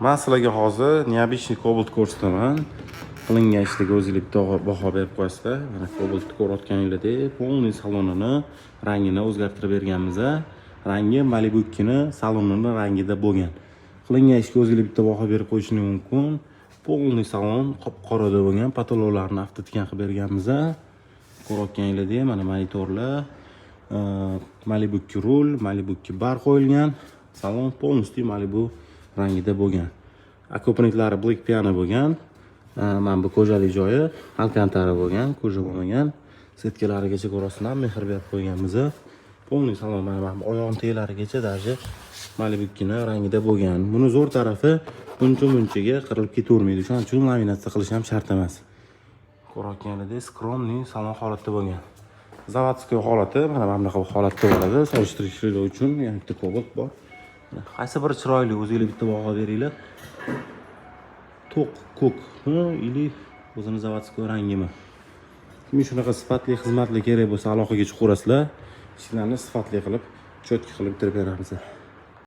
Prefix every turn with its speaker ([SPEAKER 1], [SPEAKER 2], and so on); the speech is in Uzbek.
[SPEAKER 1] Men sizlarga hozir neobычный Cobalt ko'rsataman. Qilingan ishiga o'zingizlar bitta baho berib qo'yasizlar. Mana Cobalt ko'rayotganingizdek, polniy salonini rangini o'zgartirib berganmiz. Rangi Malibu 2 ni salonini rangida bo'lgan. Qilingan ishga o'zingizlar bitta baho berib qo'yishingiz mumkin. Polniy salon qop-qorada bo'lgan, patologlarni avtotikan qilib berganmiz. Ko'rayotganingizdek, mana monitorlar, Malibu 2 rul, Malibu 2 bar qo'yilgan. Salon полностью Malibu rangida bo'lgan. Akopniklari black piano bo'lgan. Mana bu ko'jalik joyi alkantara bo'lgan, ko'ja bo'lmagan. Setkalarigacha ko'rasizlar, mehr berib qo'yganmiz. Polniy salon mana bu oyoq teglarigacha даже Malibu 2 ni rangida bo'lgan. Buni zo'r tarafi buncha-bunchaga qirilib ketavermaydi. Shuning uchun laminatsiya qilish ham shart emas. Ko'rayotganingizdek, skromniy salon holatda bo'lgan. Zavodskiy holati mana bunaqa holatda bo'ladi. Solishtirishlar uchun yana bitta Cobalt bor. Qaysi biri chiroyli, o'zingizlar bitta baho beringlar. To'q ko'k ili o'zini zavodskiy rangimi. Kim shunaqa sifatli xizmatli kerak bo'lsa aloqaga chiqaverasizlar. Ishlarni sifatli qilib, cho'tki qilib bitirib beramiz.